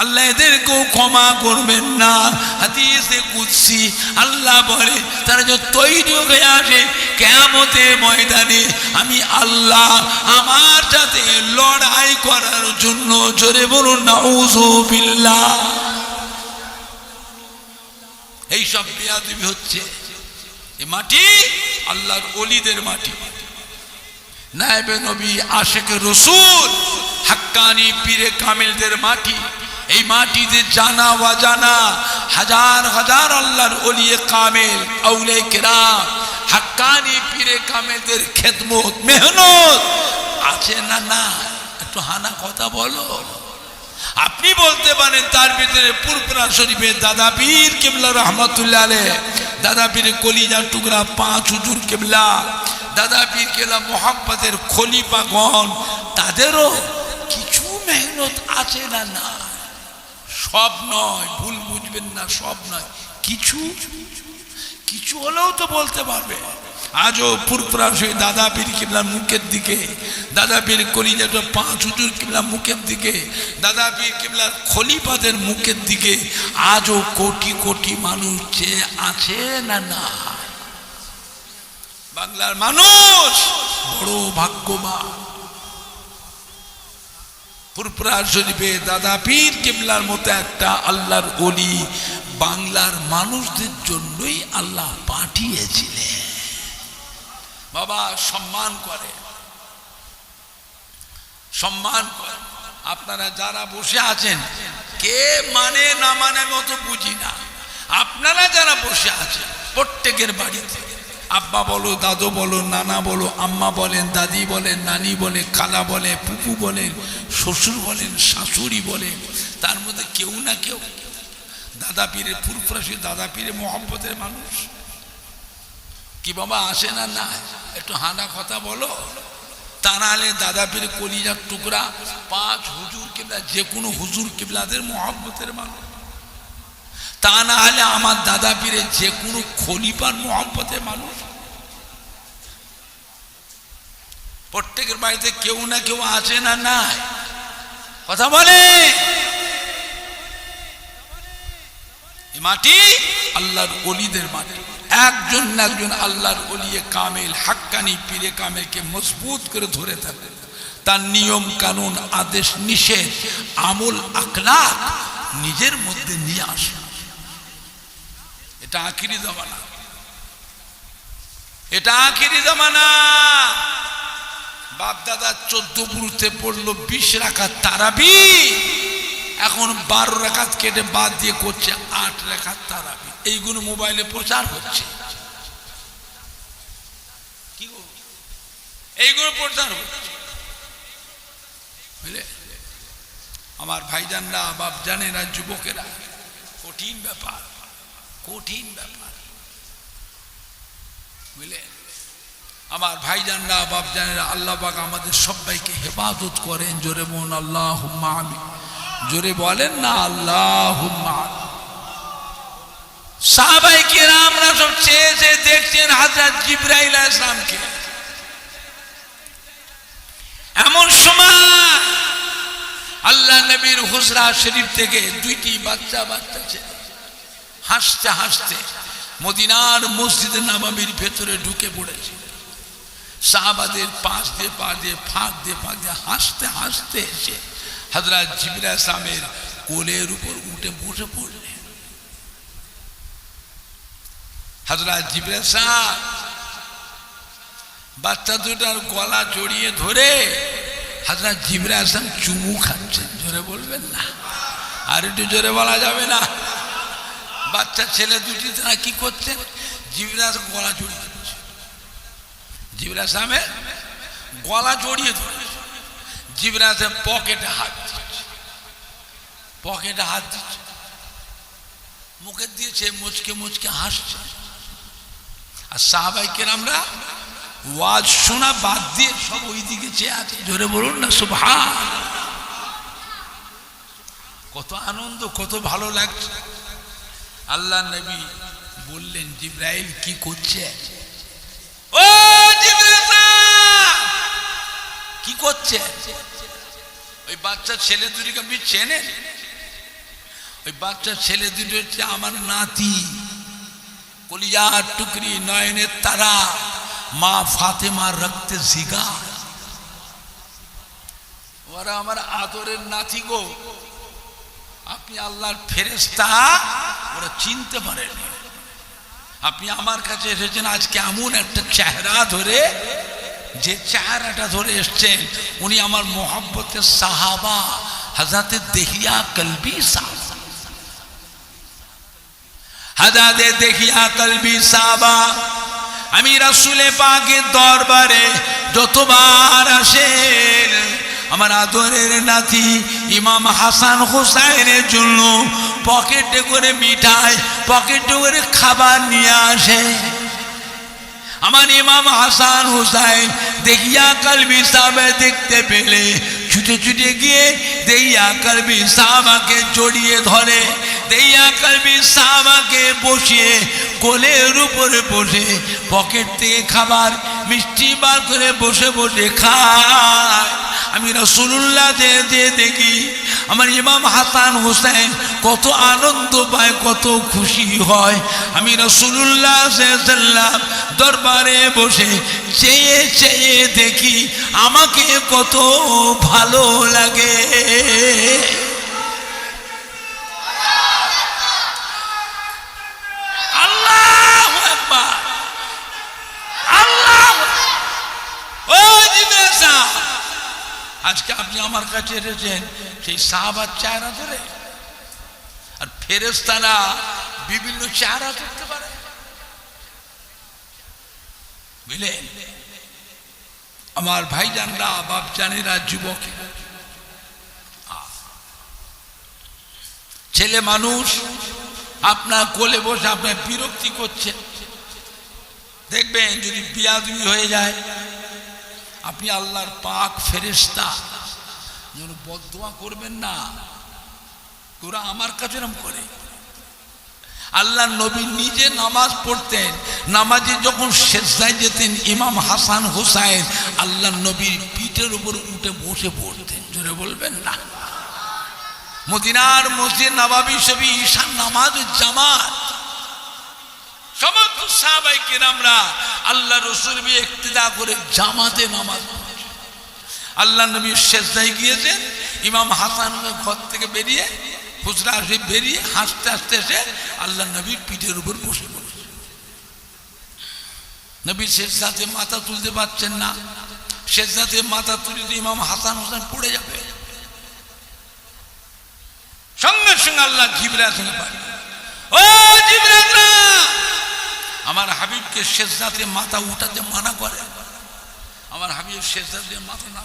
আল্লাহ এদেরকেও ক্ষমা করবেন না। হাদিসে কুদসি আল্লাহ বলে, তারা যে তৈরি হয়ে আসে কিয়ামতের ময়দানে, আমি আল্লাহ আমার সাথে লড়াই করার জন্য। জোরে বলুন নাউজুবিল্লাহ। এইসব বেয়াদবি হচ্ছে, এই মাটি আল্লাহর ওলিদের মাটি, নায়েবে নবী, আশিকে রাসূল, হাক্কানি পীরে কামেলদের মাটি। এই মাটিতে জানা অজানা হাজার হাজার আল্লাহর ওলিয়ে কামেল, আউলিয়া কেরাম, হাক্কানি পীরে কামেলদের খেদমত, মেহনত আছে না? না, একটু হানা কথা বলো। আপনি বলতে পারেন তার ভিতরে পুরপুরা শরীফের দাদা পীর কিবলা রহমতুল্লাহ আলাইহ, দাদা পীর কলিজার টুকরা 5 হুজুর কিবলা, দাদা পীর কেবলা মোহাম্মদের খলিফাগণ, তাদেরও কিছু মেহনত আছে না? না, সব নয়, ভুল বুঝবেন না, সব নয়, কিছু হলেও তো বলতে পারবে। আজও পুরপুরা শরীফ দাদা পীর কিবলার মুখের দিকে, দাদা পীর কলিজার 5 হুজুর কিবলা মুখের দিকে, দাদা পীর কিবলার খলিফাদের মুখের দিকে আজও কোটি কোটি মানুষ চেয়ে আছে না? না, বাংলার মানুষ বড় ভাগ্যবান। পুরপুরা শরীফে দাদা পীর কিবলার মতো একটা আল্লাহর ওলি বাংলার মানুষদের জন্যই আল্লাহ পাঠিয়েছিলেন। বাবা সম্মান করে। আপনারা যারা বসে আছেন, কে মানে না মানে মতো বুঝি না, আপনারা যারা বসে আছেন প্রত্যেকের বাড়িতে আব্বা বলো, দাদু বলো, নানা বলো, আম্মা বলেন, দাদি বলেন, নানি বলে, খালা বলে, ফুপু বলেন, শ্বশুর বলেন, শাশুড়ি বলেন, তার মধ্যে কেউ না কেউ দাদা পীরের ফুরফুরাশি দাদা পীরের মোহাম্মতের মানুষ কি বাবা আসে না? না, একটু হানা কথা বলো। তা নাহলে দাদা পীরের কলিজার টুকরা 5 হুজুর কিবলা, যে কোনো হুজুর কিবলাদের মোহাম্মতের মানুষ। তা না হলে আমার দাদা পীরের যে কোনো খলিফার মোহাম্মতের মানুষ। প্রত্যেকের বাড়িতে কেউ না কেউ আছে না? নাই, কথা বলে। মাটি আল্লাহর ওলিদের মাটি। একজন না একজন আল্লাহর ওলিয়ে কামেল হাক্কানি পীরে কামেলকে মজবুত করে ধরে থাকে। তার নিয়ম কানুন আদেশ নিষেধ আমল আখলাক নিজের মধ্যে নিয়ে আসে। এটা আখিরি জামানা, এটা আখিরি জামানা। বাপ দাদা 14 পুরুতে পড়লো 20 রাকাত তারাবি, এখন 12 রাকাত কেটে বাদ দিয়ে করছে 8 রাকাত তারাবি। এইগুলো মোবাইলে প্রচার হচ্ছে, কি গো, এইগুলো প্রচার হচ্ছে, বুঝলে? আমার ভাইজানরা, বাপ জানেরা, যুবকেরা, কঠিন ব্যাপার, কঠিন ব্যাপার, বুঝলে? আমার ভাইজানরা, বাপ জানেরা, আল্লাহ পাক আমাদের সবাইকে হেফাজত করেন। জোরে বলুন আল্লাহুম্মা আমিন। জোরে বলেন না আল্লাহুম্মা আমিন। সাহাবায়ে কিরামরা সব চেয়ে চেয়ে দেখছেন হযরত জিবরাইল আলাইহিস সালামকে। এমন সময় আল্লাহ নবীর হুজরা শরীফ থেকে 2টি বাচ্চা ছেলে হাসতে হাসতে মদিনার মসজিদে নববীর ভেতরে ঢুকে পড়েছে। সাহাবাদের পাশ দিয়ে পা দিয়ে ফাঁক দিয়ে হাসতে হাসতে এসে হযরত জিবরাইল আলাইহিস সালামের কোলের উপর উঠে বসে পড়লেন। হযরত জিবরাইল সাহেব বাচ্চা দুটার গলা জড়িয়ে ধরে হযরত জিবরাইল সাহেব চুমু খাচ্ছেন। জোরে বলবেন না, আর একটু জোরে বলা যাবে না? বাচ্চা ছেলে দুটি তারা কি করছেন? জিবরাইল গলা জড়িয়ে ধরছে, জিবরাইল সাহেবের গলা জড়িয়ে ধরেছে। জিবরাইল সাহেব পকেটে হাত দিচ্ছে, পকেটে হাত দিচ্ছে, মুখে দিয়েছে, মুচকে মুচকে হাসছে। আর সাহাবায়ে কেরামরা ওয়াজ শোনা বাদ দিয়ে সব ওই দিকে চেয়ে আছে। জোরে বলুন না সুবহান। কত আনন্দ, কত ভালো লাগছে। আল্লাহ নবী বললেন, জিবরাইল কি করছে? ও জিবরাইল কি করছে? ওই বাচ্চা ছেলে দুটিকে আপনি চেনেন? ওই বাচ্চা ছেলে দুটো হচ্ছে আমার নাতি, কলিজার টুকরি, নয়নের তারা, মা ফাতেমার রক্তে জিগার। ওরা আমার আদরের নাতি গো। আপনি আল্লাহর ফেরেশতা, ওরা চিনতে পারেন। আপনি আমার কাছে এসেছেন আজকে এমন একটা চেহারা ধরে, যে চেহারাটা ধরে এসছেন উনি আমার মোহাব্বতের সাহাবা হযরত দেহিয়া কলবি সাহাবা। হযরত দেহিয়া কলবি সাহাবা আমি রাসূলে পাকের দরবারে যতবার আসেন, আমার আদরের নাতি ইমাম হাসান হুসাইনের জন্য পকেটে করে মিঠাই, পকেটে করে খাবার নিয়ে আসে। আমার ইমাম হাসান হুসাইন দেহিয়া কলবি সাহাবা দেখতে পেলে ছুটে ছুটে গিয়ে দেহিয়া কলবি সাহাবাকে জড়িয়ে ধরে। দেহিয়া কলবি সাহাবাকে বসিয়ে কোলের উপরে বসে পকেট থেকে খাবার মিষ্টি বার করে বসে বসে খায়। আমি রাসূলুল্লাহ যে দেখি আমার ইমাম হাসান হুসাইন কত আনন্দ পায়, কত খুশি হয়। আমি রাসূলুল্লাহ সাল্লাল্লাহু আলাইহি ওয়াসাল্লাম দরবারে বসে চেয়ে চেয়ে দেখি আমাকে কত ভালো লাগে। আল্লাহু আকবার, আল্লাহ। ও জিবরাইল সাহেব, আজকে আপনি আমার কাছে এসেছেন সেই সাহাবার চেহারা ধরে। আর ফেরেশতারা বিভিন্ন চেহারা করতে পারে, বুঝলেন? আমার ভাইজানরা, বাপজানেরা, যুবক, ছেলে মানুষ আপনার কোলে বসে আপনার বিরক্তি করছে, দেখবেন যদি বিয়াদবি হয়ে যায়, আপনি আল্লাহর পাক ফেরেশতা যেন বদদোয়া করবেন না। ওরা আমার কাছে এরকম করে। আল্লাহ নবী নিজে নামাজ পড়তেন, নামাজে যখন সেজদায় যেতেন ইমাম হাসান হুসাইন আল্লাহ নবীর পিঠের উপর উঠে বসে পড়তেন। জোরে বলবেন না। মদিনার মসজিদ নববী শরীফে ঈশার নামাজ জামাত, সমস্ত সাহাবায়ে কেরামরা আল্লাহ রাসূলকে ইক্তিদা করে জামাতে নামাজ পড়েছেন। আল্লাহ নবী সেজদায় গিয়েছেন, ইমাম হাসান ঘর থেকে বেরিয়ে হুজরা আসে বেরিয়ে হাসতে হাসতে এসে আল্লাহ নবীর পিঠের উপর বসে পড়েছে। নবী সেজদাতে মাথা তুলতে পারছেন না, সেজদাতে মাথা তুলতে ইমাম হাসান হোসেন পড়ে যাবে। সঙ্গে সঙ্গে আল্লাহ জিবরাইল সঙ্গে পারে, ও জিবরাইলরা আমার হাবিবকে সেজদাতে মাথা উঠাতে মানা করে, আমার হাবিব সেজদাতে মাথা না,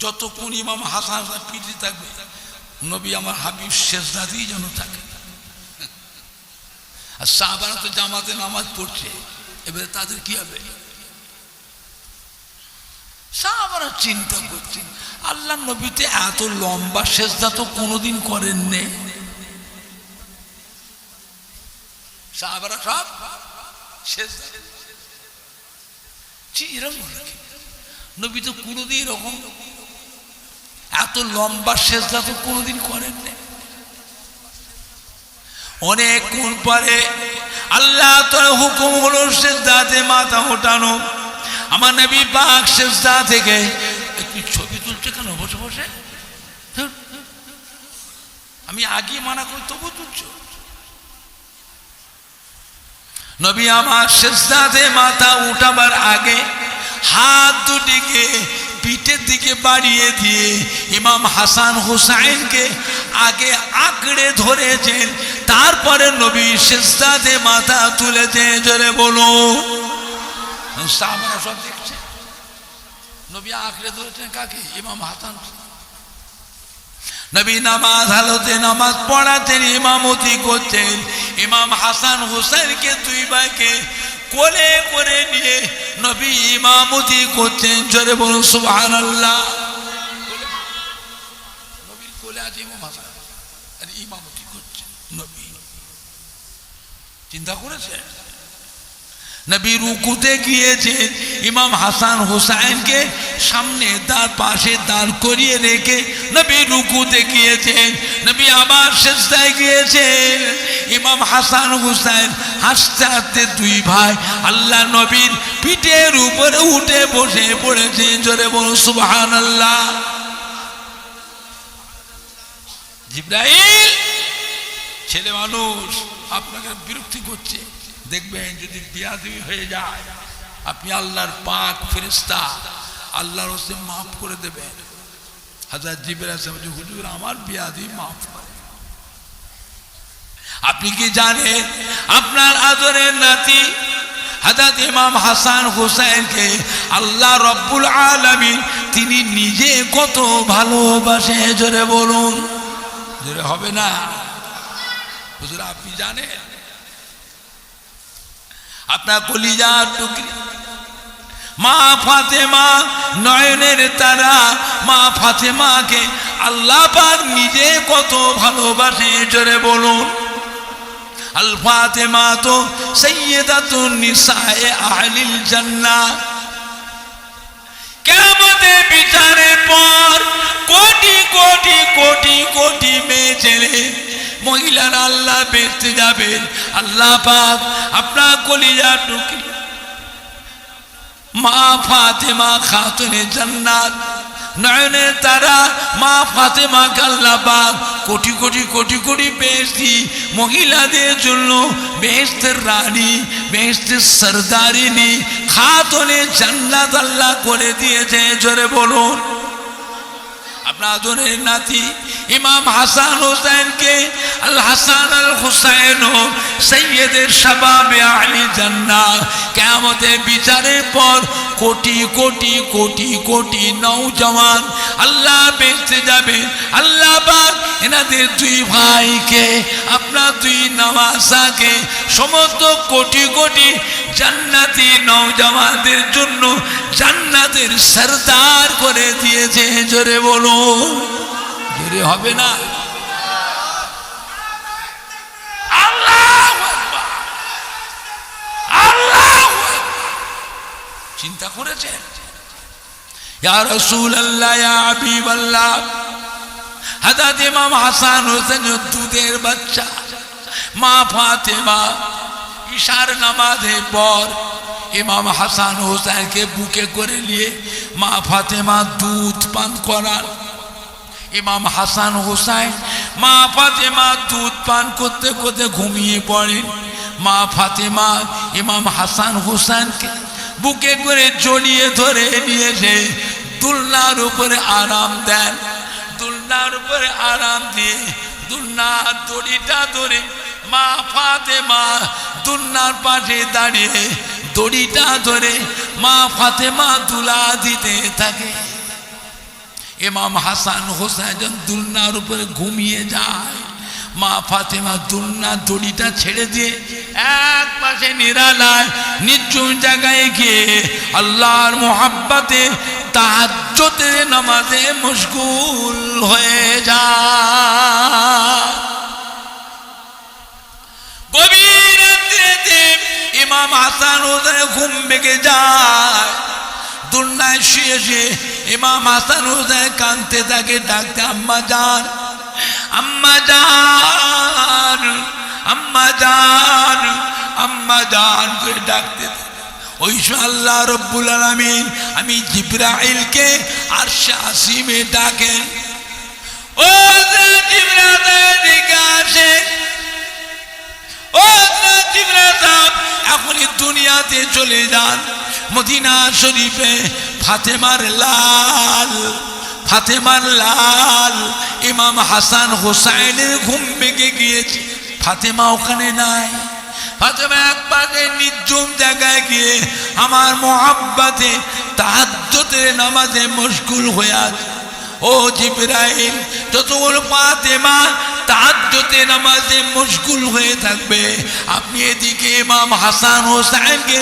যতক্ষণ ইমাম হাসান পিঠে থাকবে নবী আমার হাবিব সেজদাতেই যেন থাকে। আর সাহাবারা তো জামাতে নামাজ পড়ছে, এবারে তাদের কি হবে? সাহাবারা চিন্তা করছেন আল্লাহ নবীতে এত লম্বা সেজদা তো কোনোদিন করেননি। সাহাবারা সব সেজদা এরকম, নবী তো কোনোদিন এরকম এত লম্বা সেজদা তো কোনোদিন করেননি। অনেকক্ষণ পরে আল্লাহ তাআলা হুকুম হলো সেজদাতে মাথা ওঠানো। আমার নবী পাক সেজদা থেকে একটু ছবি তুলছে কেন বসে বসে? আমি আগে মানা করি তবু তুলছো। নবী আমার সেজদাতে মাথা উঠাবার আগে হাত দুটিকে পিঠের দিকে বাড়িয়ে দিয়ে ইমাম হাসান হুসাইনকে আগে আঁকড়ে ধরেছেন, তারপরে নবী সেজদাতে মাথা তুলেছেন। জোরে বলো। সাহাবারা সব দেখছে নবী আঁকড়ে ধরেছেন কাকে? ইমাম হাসান। নবী নামাজ হালতে নামাজ পড়াতেন, ইমামতি করতেন। ইমাম হাসান হুসাইনকে দুই ভাইকে কোলে করে নিয়ে নবী ইমামতি করতেন। জোরে বলুন সুবহানাল্লাহ। নবীর কোলে আছে ইমাম হাসান আর ইমামতি করছেন নবী। চিন্তা করেছেন? নবী রুকুতে গিয়েছেন, ইমাম হাসান হুসাইনকে সামনে তার পাশে দাঁড় করিয়ে রেখে নবী রুকুতে গিয়েছেন। নবী আবার সেজদায় গিয়েছেন। ইমাম হাসান হুসাইন হাসতে হাসতে দুই ভাই আল্লাহ নবীর পিঠের উপরে উঠে বসে পড়েছেন। জোরে বলুন সুবহানাল্লাহ। জিবরাইল ছেলে মানুষ আপনাকে বিরক্তি করছে, দেখবেন যদি বিয়াদবি হয়ে যায় আপনি আল্লাহর পাক ফেরেশতা আল্লাহর ওসে মাফ করে দেবেন। হযরত জিবরাইল বলছে হুজুর আমার বিয়াদবি মাফ করে। আপনি কি জানেন আপনার আদরের নাতি হযরত ইমাম হাসান হুসাইনকে আল্লাহ রব্বুল আলামিন তিনি নিজে কত ভালোবাসে? জোরে বলুন। জোরে হবে না হুজুর? আপনি জানেন আপনার কলিজার টুকরি মা ফাতেমা নয়নের তারা মা ফাতেমাকে আল্লাহ পাক নিজে কত ভালোবাসে? জোরে বলুন। আল ফাতেমা তো সাইয়্যিদাতুন নিসায়ে আহলিল জান্নাহ। কিয়ামতের বিচারের পর কোটি কোটি কোটি কোটি মেয়ে ছেলে মহিলারা আল্লাহ বেঁচতে যাবেন। আল্লাহ পাক আপনার কলিজার টুকরি মা ফাতেমা খাতুনে জান্নাত নয়নের তারা মা ফাতেমাকে আল্লাহ পাক কোটি কোটি কোটি কোটি বেহেশতি মহিলাদের জন্য বেহেশতের রানী বেহেশতের সরদারিনী খাতুনে জান্নাত আল্লাহ করে দিয়েছে। জোরে বলুন। আপনার আদরের নাতি ইমাম হাসান হোসেনকে আল হাসান আল হুসাইন সৈয়দের শাবাবে আহলি জান্নাহ কিয়ামতের বিচারের পর কোটি কোটি কোটি কোটি নওজওয়ান আল্লাহ বেঁচে যাবে। আল্লাহ পাক এনাদের দুই ভাইকে আপনার দুই নওয়াসাকে সমস্ত কোটি কোটি জান্নাতি নওজওয়ানদের জন্য জান্নাতের সরদার করে দিয়েছে। জোরে বলুন, জোরে হবে না? আল্লাহু আকবার, আল্লাহু আকবার। চিন্তা করেছেন? ইয়া রাসূলুল্লাহ, ইয়া হাবিবাল্লাহ, হযরত ইমাম হাসান হোসেন দুধের বাচ্চা মা ফাতেমা ইশার নামাজের পর ইমাম হাসান হোসেনকে বুকে করে নিয়ে মা ফাতেমা দুধ পান করান। ইমাম হাসান হোসেন মা ফাতেমা দুধ পান করতে করতে ঘুমিয়ে পড়েন। মা ফাতেমা ইমাম হাসান হোসেনকে বুকে করে জড়িয়ে ধরে নিয়েছে, দুলনার উপরে আরাম দেন। দুলনার উপরে আরাম দিয়ে দুলনার দড়িটা ধরে মা ফাতেমা দুলনার পাশে দাঁড়িয়ে দড়িটা ধরে মা ফাতেমা দুলা দিতে থাকে। ইমাম হাসান হোসেন যখন দুলনার উপরে ঘুমিয়ে যায়, মা ফাতেমা দুলনার দড়িটা ছেড়ে দিয়ে এক পাশে নিরালায় নির্জন জায়গায় গিয়ে আল্লাহর মোহাব্বতে তাহাজ্জুদের নামাজে মশগুল হয়ে যায়। গভীর রাত্রিতে ইমাম হাসান হোসেন ঘুম ভেঙে যায়। দুলনায় শুয়ে শুয়ে ইমাম হাসান হোসেন কাঁদতে থাকে, ডাকতে আম্মা জান, আম্মা জান, আম্মা জান, আম্মা জান করে ডাকতে থাকে। ওই সময় আল্লাহ রব্বুল আলামিন আমি জিবরাইলকে আরশে আসিমে ডাকেন, ও জিবরাইল এদিকে আসেন, ও জিবরাইল এখনই দুনিয়াতে চলে যান। মদিনা শরীফে ফাতেমার লাল, ফাতেমার লাল ইমাম হাসান হোসেনের ঘুম ভেঙে গিয়েছে। ফাতেমা ওখানে নাই। ফাতেমা এক পাশে নির্জন জায়গায় গিয়ে আমার মোহাব্বতে তাহাজ্জুদের নামাজে মশগুল হয়ে আছে। ও জিবরাইল, যতক্ষণ ফাতেমা তাহাজ্জুদের নামাজে মশগুল হয়ে থাকবে, আপনি এদিকে ইমাম হাসান হোসেনকে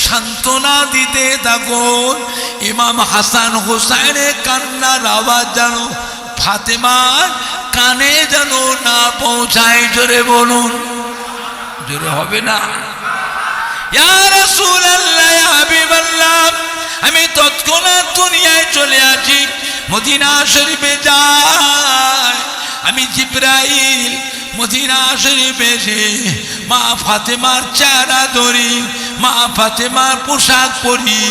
সান্ত্বনা দিতে থাকুন। ইমাম হাসান হোসেনের কান্নার আওয়াজ যেন ফাতেমার কানে যেন না পৌঁছায়। জোরে বলুন, জোরে হবে না? ইয়া রাসূলুল্লাহ, ইয়া হাবিবাল্লাহ, আমি তৎক্ষণাৎ দুনিয়ায় চলে আসি, মদিনা শরীফে যাই। আমি জিবরাইল মদিনা শরীফে এসে মা ফাতেমার চেহারা ধরি, মা ফাতেমার পোশাক পরি,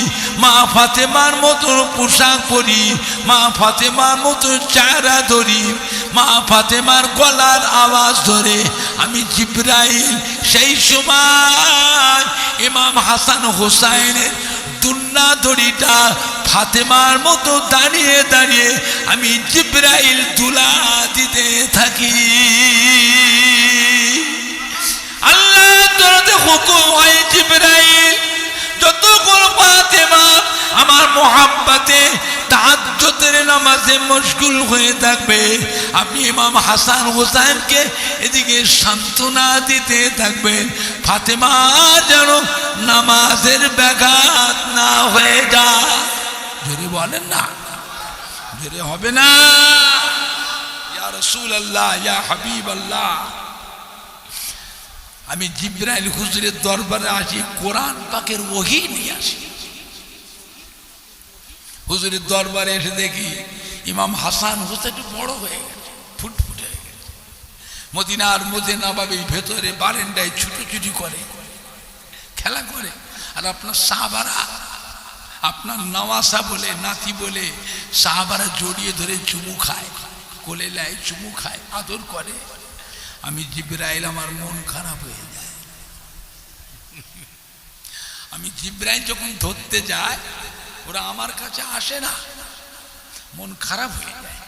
মা ফাতেমার মতো পোশাক পরি, মা ফাতেমার মতো চেহারা ধরি, মা ফাতেমার গলার আওয়াজ ধরে আমি জিবরাইল সেই সময় ইমাম হাসান হোসেনের দুলনা দড়িটা ফাতেমার মতো দাঁড়িয়ে দাঁড়িয়ে আমি জিবরাইল দুলা দিতে থাকি। আল্লাহ তরফে হুকুম হয় জিবরাইল যতক্ষণ ফাতেমা আমার মোহাব্বতে তাহাজ্জুদের নামাজে মশগুল হয়ে থাকবে, আপনি ইমাম হাসান হোসেনকে এদিকে সান্ত্বনা দিতে থাকবেন, ফাতেমা যেন নামাজের ব্যাঘাত না হয়ে যায়। জোরে বলেন না, জোরে হবে না? ইয়া রাসূলুল্লাহ, ইয়া হাবিবাল্লাহ, আমি জিবরাইল হুজুরের দরবারে আসি, কোরআন পাকের ওহী নিয়ে আসি। হুজুরের দরবারে এসে দেখি ইমাম হাসান হোসেন একটু বড় হয়ে গেছে, ফুটফুটে হয়ে গেছে। মদিনার মধ্যে নবাবীর ভেতরে বারান্দায় ছুটোছুটি করে, খেলা করে। আর আপনার সাহাবারা, আপনার নওয়াসা বলে, নাতি বলে সাহাবারা জড়িয়ে ধরে চুমু খায়, কোলে নেয়, চুমু খায়, আদর করে। আমি জিবরাইল আমার মন খারাপ হয়ে যায়। আমি জিবরাইল যখন ধরতে যায় ওরা আমার কাছে আসে না, মন খারাপ হয়ে যায়।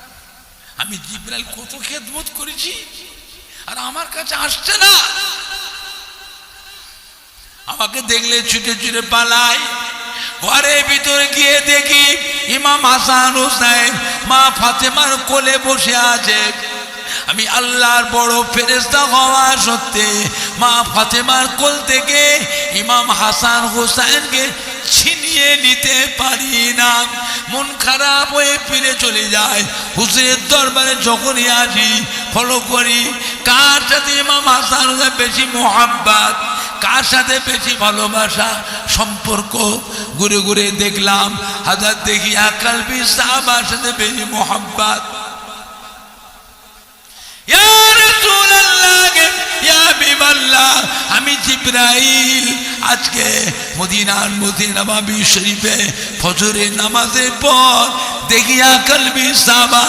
আমি জিবরাইল কত খেদমত করেছি আর আমার কাছে আসছে না। আমাকে দেখলে ছুটে ছুটে পালাই। ঘরের ভিতরে গিয়ে দেখি ইমাম হাসান হুসাইন মা ফাতেমার কোলে বসে আছে। আমি আল্লাহর বড় ফেরেশতা হওয়া সত্ত্বে মা ফাতেমার কোল থেকে ইমাম হাসান হুসাইনকে ছিনিয়ে নিতে পারি না। মন খারাপ হয়ে ফিরে চলে যায়। হুজুরের দরবারে যখনই আসি ফলো করি কার সাথে ইমাম হাসান হুসাইন বেশি মোহাব্বত, কার সাথে বেশি ভালোবাসা সম্পর্ক। ঘুরে ঘুরে দেখলাম হযরত দেখিয়া কালবি সাহাবার সাথে বেশি মোহাব্বত। ইয়া রাসূলুল্লাহ, ইয়া হাবিবাল্লাহ, আমি জিবরাইল আজকে মদিনার মসজিদ নববী শরীফে ফজরের নামাজের পর দেখিয়া কালবি সাহাবা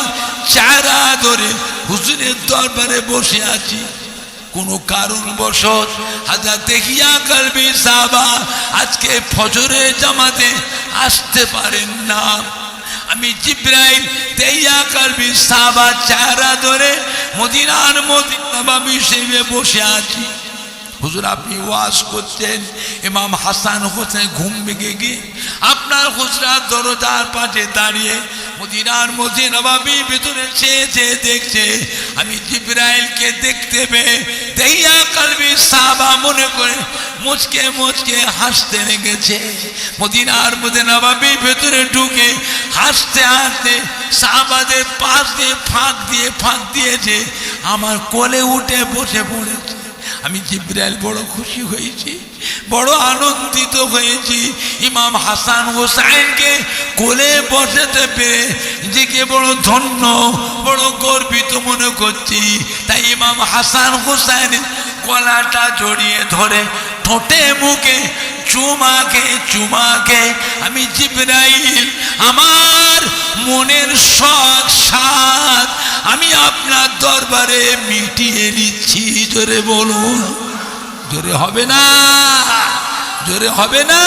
চেহারা ধরে হুজুরের দরবারে বসে আছি। কোনো কারণবশত হযরত দেখিয়া কালবি সাহাবা আজকে ফজরের জামাতে আসতে পারেন না। আমি জিবরাইল দেখিয়া কালবি সাহাবা চেহারা ধরে মদিনার মসজিদ নববী শরীফে বসে আছি। হুজুর আপনি ওয়াজ করছেন, ইমাম হাসান হোসেন ঘুম ভেঙে গিয়ে আপনার হুজরার দরজার পাশে দাঁড়িয়ে মদিনার মসজিদ নববীর ভিতরে চেয়ে দেখছে। আমি জিবরাইলকে দেখতে পেয়ে দেখিয়া কালবি সাহাবা মনে করে মুচকে মুচকে হাসতে লেগেছে। মদিনার মসজিদ নববীর ভিতরে ঢুকে হাসতে হাসতে সাহাবাদের পাশ দিয়ে ফাঁক দিয়েছে, আমার কোলে উঠে বসে পড়েছে। আমি জিবরাইল বড় খুশি হয়েছি, বড় আনন্দিত হয়েছি। ইমাম হাসান হোসাইনকে কোলে বসাতে পেরে নিজেকে বড় ধন্য, বড় গর্বিত মনে করছি। তাই ইমাম হাসান হোসাইন গলাটা জড়িয়ে ধরে ঠোঁটে মুখে চুমাকে আমি জিবরাইল আমার মনের শখ সাধ আমি আপনার দরবারে মিটিয়ে নিচ্ছি। জোরে বলুন, জোরে হবে না, জোরে হবে না।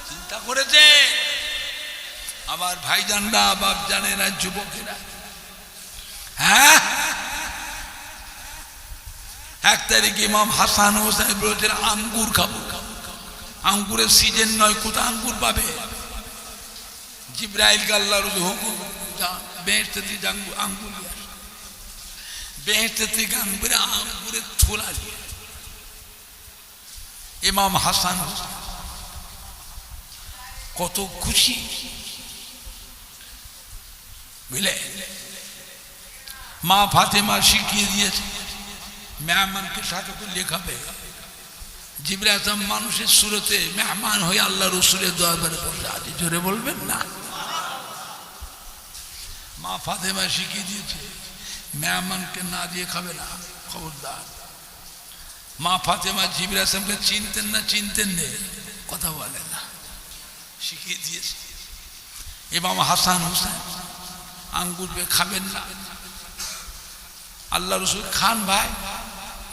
চিন্তা করেছে আমার ভাইজানরা, বাপ জানেরা, যুবকেরা। হ্যাঁ, 1 তারিখে ইমাম হাসান হোসেন বলেছেন আঙ্গুর খাবো। আঙ্গুরের সিজন নয়, কোথায় আঙ্গুর পাবে? জিবরাইল আল্লাহর হুকুম, বেহেশত থেকে আঙ্গুর নিয়ে আসে। বেহেশত থেকে আঙ্গুরের ছোলা নিয়ে ইমাম হাসান হোসেন কত খুশি, বুঝলে? মা ফাতেমা শিখিয়ে দিয়েছে মেহমানকে সাথে করে লেখাবে। জিবরাইল মানুষের সুরতে মেহমান হয়ে আল্লাহ রসুলের দরবারে বসে আছে। জোরে বলবেন না। মা ফাতেমা শিখিয়ে দিয়েছে মেহমানকে না দিয়ে খাবে না, খবরদার। মা ফাতেমা জিবরাইলকে চিনতেন না, চিনতেন না, কথা বলে না, শিখিয়ে দিয়েছে। ইমাম হাসান হোসেন আঙ্গুর খাবেন না। আল্লাহ রসুল খান ভাই,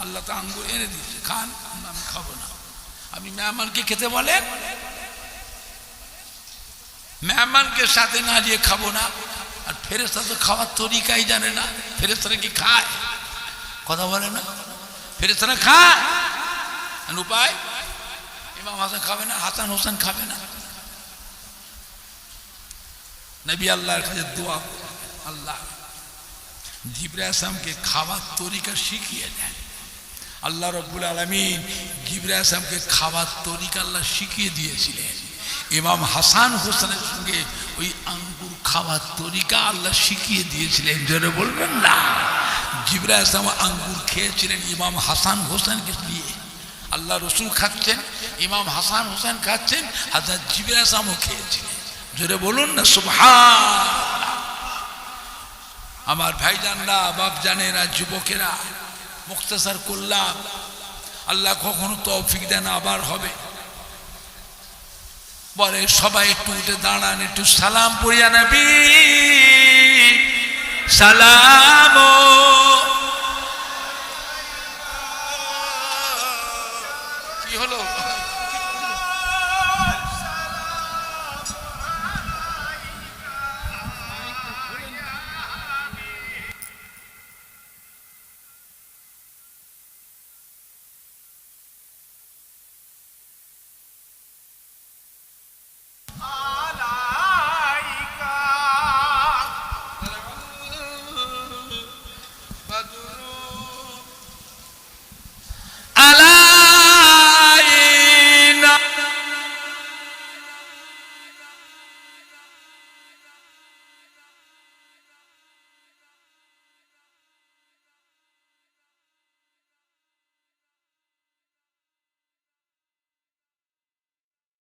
আল্লাহ তো আঙ্গুর এনে দিয়েছে, খান। আমি খাবো না। আপনি মেহমানকে খেতে বলেন, মেহমানকে সাথে না দিয়ে খাবো না। আর ফেরেশতা তো খাওয়ার তরিকাই জানে না। ফেরেশতারা কি খায়? কথা বলে না। ফেরেশতারা খায়, উপায় ইমাম হাসান খাবে না, হাসান হোসেন খাবে না। নবী আল্লাহর কাছে দোয়া, আল্লাহ জিবরাইল সালামকে খাওয়ার তরিকা শিখিয়ে দেন। আল্লাহ রব্বুল আলামিন জিবরাইল সালামকে খাওয়ার তরিকা আল্লাহ শিখিয়ে দিয়েছিলেন। ইমাম হাসান হোসেনের সঙ্গে ওই আঙ্গুর খাওয়ার তরিকা আল্লাহ শিখিয়ে দিয়েছিলেন। জোরে বলবেন না। জিবরাইল সালাম আঙ্গুর খেয়েছিলেন ইমাম হাসান হোসেনকে দিয়ে। আল্লাহ রসুল খাচ্ছেন, ইমাম হাসান হোসেন খাচ্ছেন, হযরত জিবরাইল সালামও খেয়েছিলেন। জোরে বলুন না সুবহানাল্লাহ। আমার ভাইজানরা, বাপ জানেরা, যুবকেরা, মুখতাসার করলাম। আল্লাহ কখনো তৌফিক দেন আবার হবে। বলে সবাই একটু উঠে দাঁড়ান, একটু সালাম পড়িয়া নবী সালাম। কি হলো?